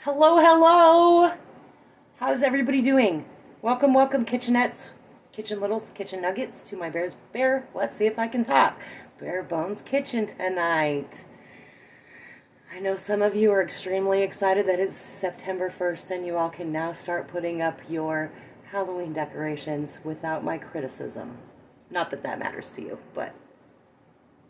Hello, hello! How's everybody doing? Welcome, welcome, kitchenettes, kitchen littles, kitchen nuggets to my let's see if I can talk, Bare Bones Kitchen tonight. I know some of you are extremely excited that it's September 1st and you all can now start putting up your Halloween decorations without my criticism. Not that that matters to you, but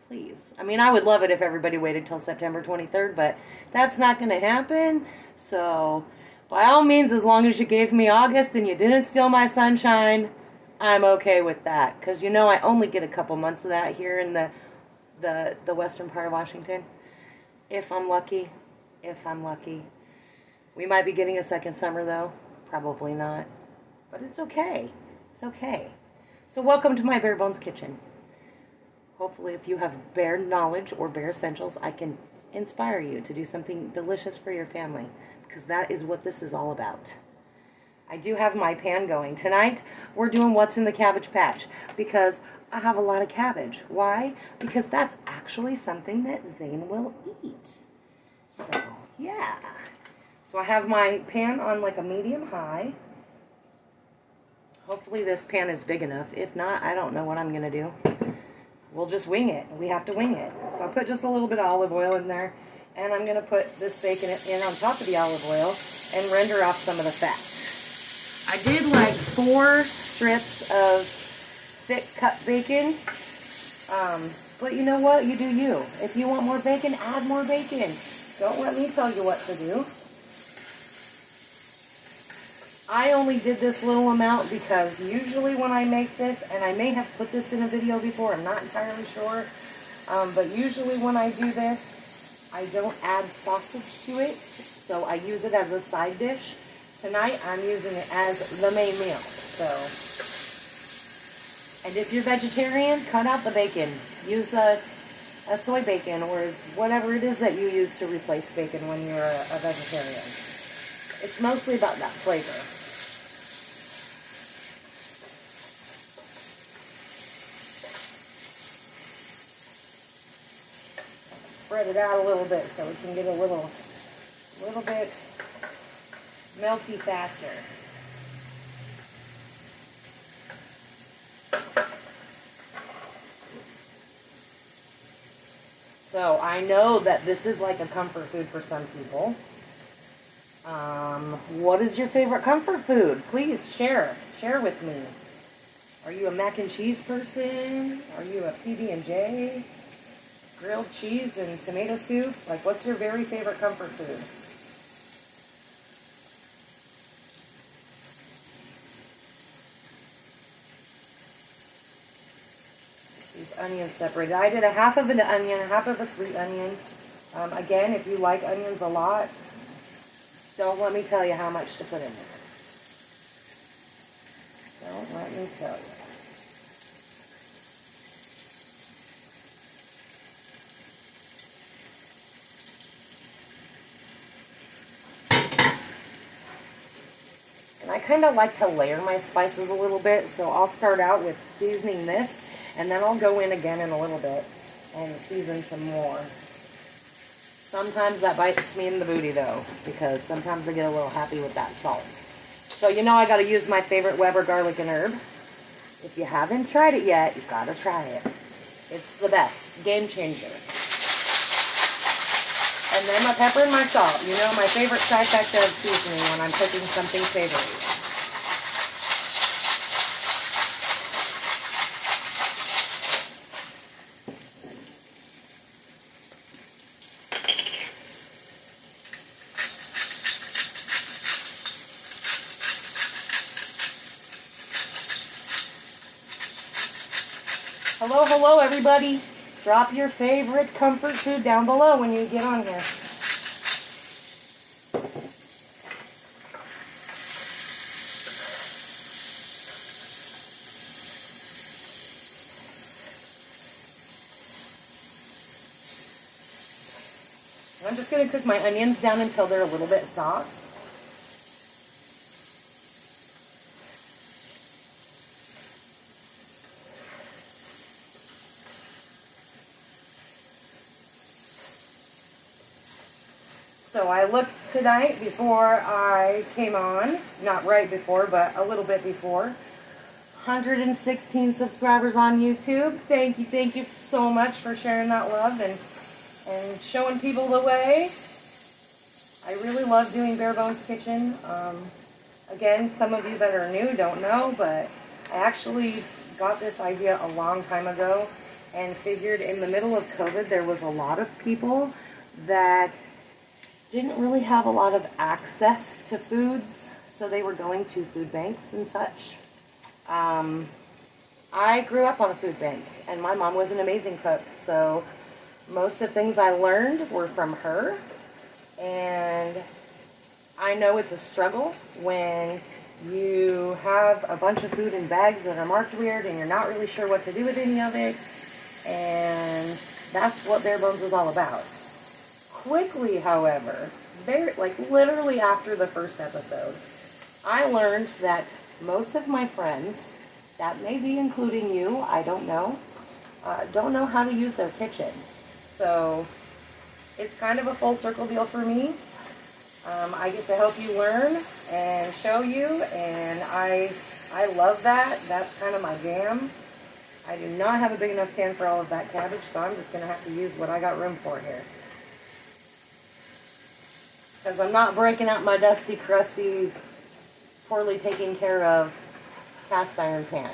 please. I mean, I would love it if everybody waited till September 23rd, but that's not going to happen. So, by all means, as long as you gave me August and you didn't steal my sunshine, I'm okay with that. Because, you know, I only get a couple months of that here in the western part of Washington. If I'm lucky. If I'm lucky. We might be getting a second summer, though. Probably not. But it's okay. It's okay. So welcome to my Bare Bones Kitchen. Hopefully, if you have bear knowledge or bear essentials, I can inspire you to do something delicious for your family, because that is what this is all about. I do have my pan going. Tonight, we're doing what's in the cabbage patch, because I have a lot of cabbage. Why? Because that's actually something that Zane will eat. So, yeah. So I have my pan on like a medium high. Hopefully this pan is big enough. If not, I don't know what I'm going to do. We'll just wing it. We have to wing it. So I put just a little bit of olive oil in there, and I'm going to put this bacon in on top of the olive oil and render off some of the fat. I did like 4 strips of thick cut bacon, but you know what? You do you. If you want more bacon, add more bacon. Don't let me tell you what to do. I only did this little amount because usually when I make this, and I may have put this in a video before, I'm not entirely sure, but usually when I do this, I don't add sausage to it, so I use it as a side dish. Tonight, I'm using it as the main meal, so. And if you're vegetarian, cut out the bacon. Use a soy bacon or whatever it is that you use to replace bacon when you're a vegetarian. It's mostly about that flavor. Spread it out a little bit so we can get a little bit melty faster. So I know that this is like a comfort food for some people. What is your favorite comfort food? Please share with me. Are you a mac and cheese person? Are you a PB&J? Grilled cheese and tomato soup? Like, what's your very favorite comfort food? These onions separated. I did a half of an onion, a half of a sweet onion. Again, if you like onions a lot, don't let me tell you how much to put in there. Don't let me tell you. And I kind of like to layer my spices a little bit, so I'll start out with seasoning this, and then I'll go in again in a little bit and season some more. Sometimes that bites me in the booty, though, because sometimes I get a little happy with that salt. So you know I got to use my favorite Weber garlic and herb. If you haven't tried it yet, you've got to try it. It's the best. Game changer. And then my pepper and my salt. You know, my favorite trifecta of seasoning when I'm cooking something savory. Hello, hello, everybody. Drop your favorite comfort food down below when you get on here. I'm just going to cook my onions down until they're a little bit soft. So I looked tonight before I came on, not right before, but a little bit before. 116 subscribers on YouTube. Thank you so much for sharing that love and showing people the way. I really love doing Bare Bones Kitchen. Again, some of you that are new don't know, but I actually got this idea a long time ago and figured in the middle of COVID there was a lot of people that didn't really have a lot of access to foods, so they were going to food banks and such. I grew up on a food bank, and my mom was an amazing cook, so most of the things I learned were from her, and I know it's a struggle when you have a bunch of food in bags that are marked weird and you're not really sure what to do with any of it, and that's what Bare Bones was all about. Quickly, however, literally after the first episode, I learned that most of my friends, that may be including you, I don't know how to use their kitchen. So it's kind of a full circle deal for me. I get to help you learn and show you, and I love that. That's kind of my jam. I do not have a big enough pan for all of that cabbage, so I'm just going to have to use what I got room for here. Because I'm not breaking out my dusty, crusty, poorly taken care of cast iron pan.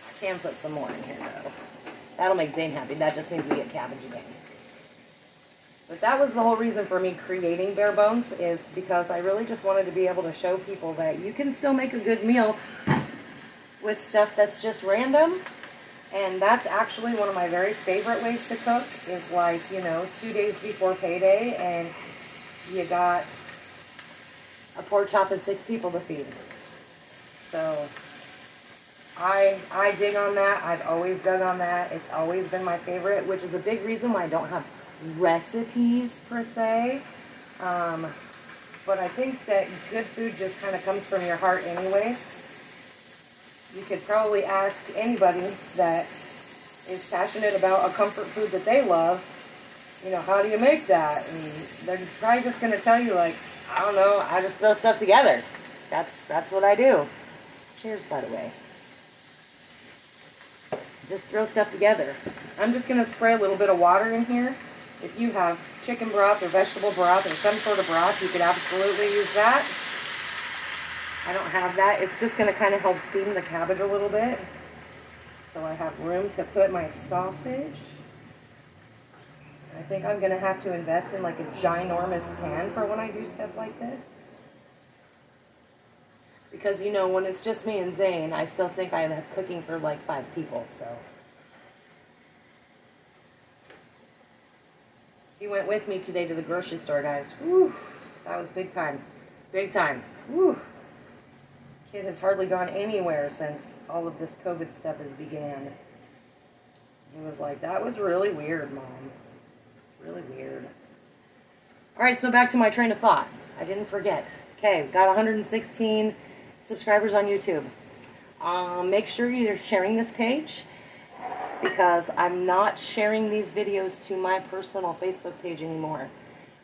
I can put some more in here though. That'll make Zane happy. That just means we get cabbage again. But that was the whole reason for me creating Bare Bones, is because I really just wanted to be able to show people that you can still make a good meal with stuff that's just random. And that's actually one of my very favorite ways to cook, is 2 days before payday and you got a pork chop and 6 people to feed. So I dig on that. I've always dug on that. It's always been my favorite, which is a big reason why I don't have recipes per se. But I think that good food just kind of comes from your heart anyways. You could probably ask anybody that is passionate about a comfort food that they love, how do you make that? And they're probably just going to tell you, I don't know, I just throw stuff together. That's what I do. Cheers, by the way. Just throw stuff together. I'm just going to spray a little bit of water in here. If you have chicken broth or vegetable broth or some sort of broth, you could absolutely use that. I don't have that. It's just going to kind of help steam the cabbage a little bit. So I have room to put my sausage. I think I'm going to have to invest in a ginormous pan for when I do stuff like this. Because, when it's just me and Zane, I still think I'm cooking for 5 people, so. He went with me today to the grocery store, guys. Whew, that was big time. Big time. Whew. Kid has hardly gone anywhere since all of this COVID stuff has began. He was like, that was really weird, Mom. Really weird. Alright, so back to my train of thought. I didn't forget. Okay, got 116 subscribers on YouTube. Make sure you're sharing this page, because I'm not sharing these videos to my personal Facebook page anymore.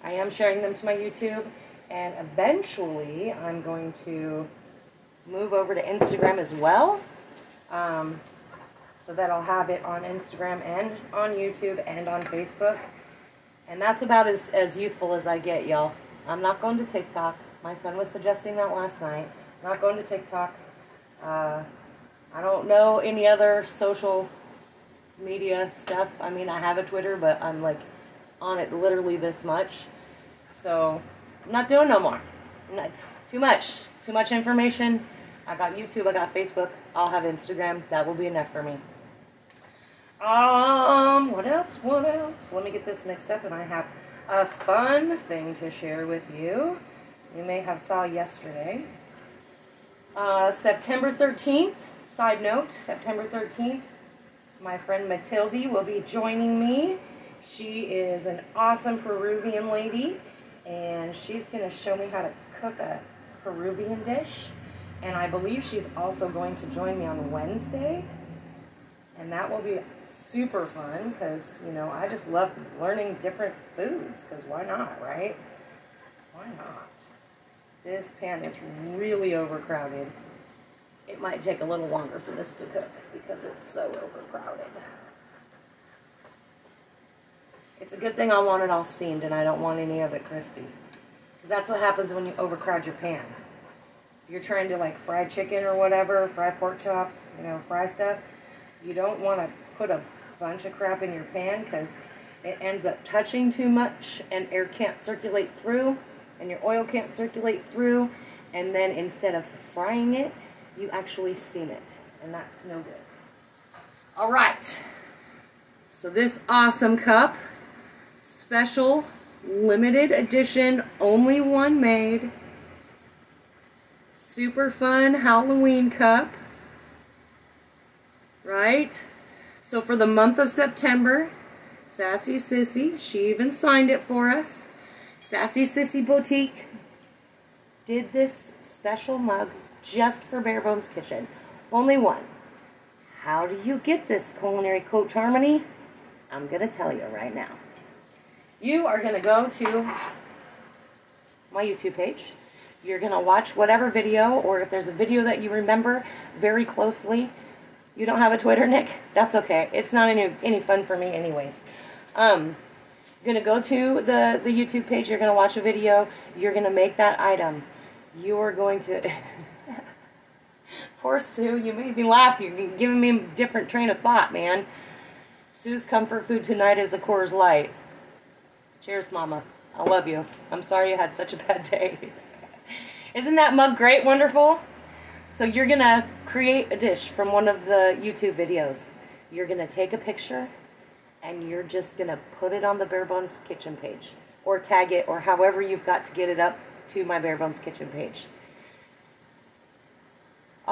I am sharing them to my YouTube, and eventually I'm going to move over to Instagram as well, so that I'll have it on Instagram and on YouTube and on Facebook. And that's about as youthful as I get, y'all. I'm not going to TikTok. My son was suggesting that last night. I'm not going to TikTok. I don't know any other social media stuff. I mean, I have a Twitter, but I'm on it literally this much. So I'm not doing no more. Too much information. I got YouTube, I got Facebook, I'll have Instagram. That will be enough for me. What else? Let me get this mixed up, and I have a fun thing to share with you. You may have saw yesterday. September 13th, side note, September 13th, my friend Matilde will be joining me. She is an awesome Peruvian lady, and she's going to show me how to cook a Peruvian dish. And I believe she's also going to join me on Wednesday. And that will be super fun because, you know, I just love learning different foods because why not, right? Why not? This pan is really overcrowded. It might take a little longer for this to cook because it's so overcrowded. It's a good thing I want it all steamed and I don't want any of it crispy. Because that's what happens when you overcrowd your pan. If you're trying to like fry chicken or whatever, fry pork chops, you know, fry stuff, you don't want to put a bunch of crap in your pan because it ends up touching too much and air can't circulate through and your oil can't circulate through, and then instead of frying it, you actually steam it, and that's no good. All right, so this awesome cup, special, limited edition, only one made, super fun Halloween cup, right? So for the month of September, Sassy Sissy, she even signed it for us. Sassy Sissy Boutique did this special mug just for Bare Bones Kitchen. Only one. How do you get this culinary coach harmony? I'm going to tell you right now. You are going to go to my YouTube page. You're going to watch whatever video, or if there's a video that you remember very closely. You don't have a Twitter, Nick? That's okay. It's not any fun for me anyways. You're going to go to the YouTube page. You're going to watch a video. You're going to make that item. You are going to... Poor Sue, you made me laugh. You're giving me a different train of thought, man. Sue's comfort food tonight is a Coors Light. Cheers, Mama. I love you. I'm sorry you had such a bad day. Isn't that mug great, wonderful? So you're going to create a dish from one of the YouTube videos. You're going to take a picture, and you're just going to put it on the Bare Bones Kitchen page. Or tag it, or however you've got to get it up to my Bare Bones Kitchen page.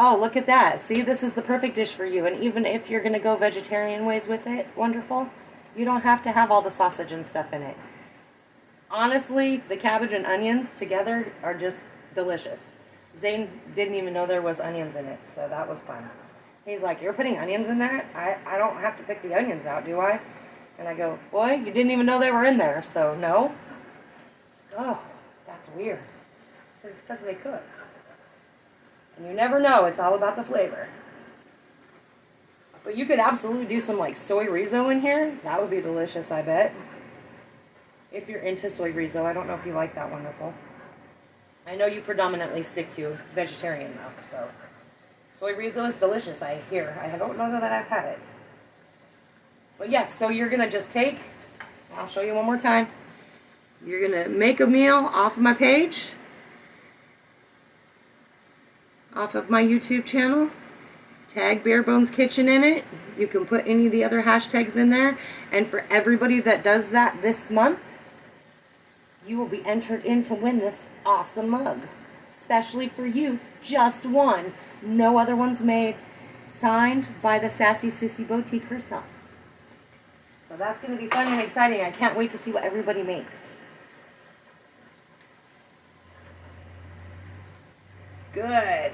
Oh, look at that. See, this is the perfect dish for you. And even if you're going to go vegetarian ways with it, wonderful, you don't have to have all the sausage and stuff in it. Honestly, the cabbage and onions together are just delicious. Zane didn't even know there was onions in it, so that was fun. He's like, you're putting onions in that? I don't have to pick the onions out, do I? And I go, boy, you didn't even know they were in there, so no. Oh, that's weird. So it's because they cook. And you never know, it's all about the flavor. But you could absolutely do some like soy rizo in here. That would be delicious, I bet. If you're into soy rizo, I don't know if you like that, wonderful. I know you predominantly stick to vegetarian though, so. Soy rizo is delicious, I hear. I don't know that I've had it. But yes, so you're gonna just take, I'll show you one more time. You're gonna make a meal off of my page. Off of my YouTube channel, tag Bare Bones Kitchen in it. You can put any of the other hashtags in there, and for everybody that does that this month, you will be entered in to win this awesome mug. Especially for you, just one. No other ones made. Signed by the Sassy Sissy Boutique herself. So that's going to be fun and exciting. I can't wait to see what everybody makes. Good.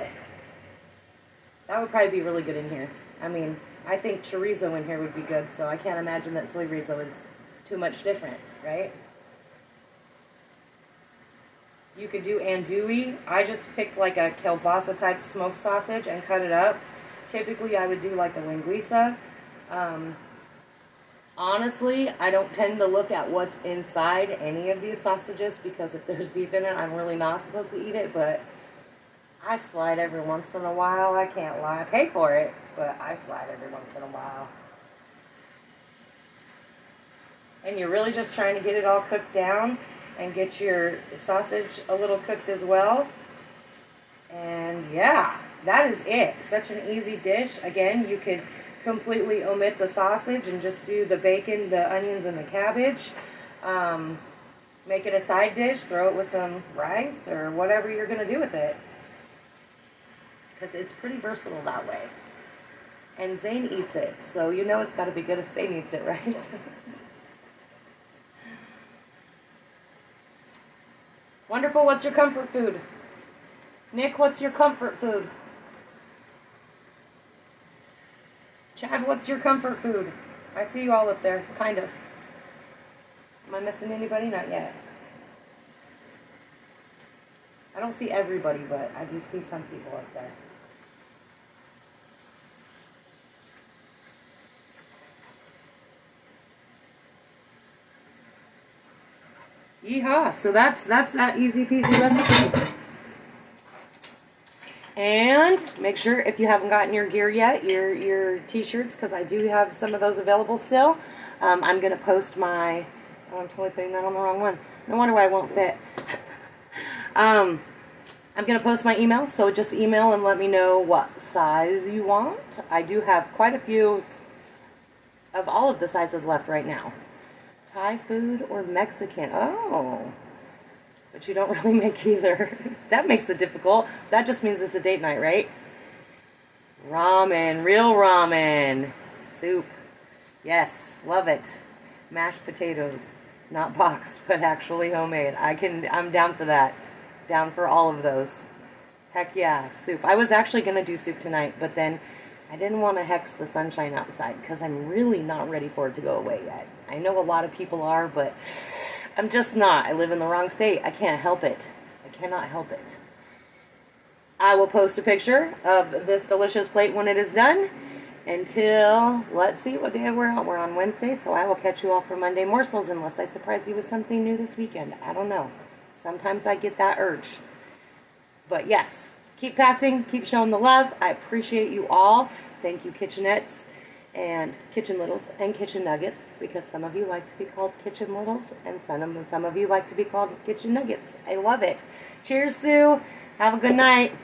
That would probably be really good in here. I mean, I think chorizo in here would be good, so I can't imagine that soy rizo is too much different, right? You could do andouille. I just picked like a kielbasa type smoked sausage and cut it up. Typically, I would do like a linguiça. Honestly, I don't tend to look at what's inside any of these sausages because if there's beef in it, I'm really not supposed to eat it, but I slide every once in a while. I can't lie. I pay for it, but I slide every once in a while. And you're really just trying to get it all cooked down and get your sausage a little cooked as well. And yeah, that is it. Such an easy dish. Again, you could completely omit the sausage and just do the bacon, the onions, and the cabbage. Make it a side dish. Throw it with some rice or whatever you're going to do with it. Because it's pretty versatile that way. And Zane eats it, so you know it's got to be good if Zane eats it, right? Wonderful, what's your comfort food? Nick, what's your comfort food? Chad, what's your comfort food? I see you all up there, kind of. Am I missing anybody? Not yet. I don't see everybody, but I do see some people up there. Yeehaw! So that's that easy peasy recipe. And make sure, if you haven't gotten your gear yet, your t-shirts, because I do have some of those available still. I'm going to post my... Oh, I'm totally putting that on the wrong one. No wonder why it won't fit. I'm going to post my email, so just email and let me know what size you want. I do have quite a few of all of the sizes left right now. Thai food or Mexican? Oh... But you don't really make either. That makes it difficult. That just means it's a date night, right? Ramen, real ramen. Soup. Yes, love it. Mashed potatoes. Not boxed, but actually homemade. I'm down for that. Down for all of those. Heck yeah, soup. I was actually going to do soup tonight, but then I didn't want to hex the sunshine outside because I'm really not ready for it to go away yet. I know a lot of people are, but I'm just not. I live in the wrong state. I can't help it. I cannot help it. I will post a picture of this delicious plate when it is done. Until, let's see what day we're on. We're on Wednesday, so I will catch you all for Monday morsels unless I surprise you with something new this weekend. I don't know. Sometimes I get that urge. But yes, keep passing, keep showing the love. I appreciate you all. Thank you, Kitchenettes and Kitchen Littles and Kitchen Nuggets, because some of you like to be called Kitchen Littles and some of you like to be called Kitchen Nuggets. I love it. Cheers, Sue. Have a good night.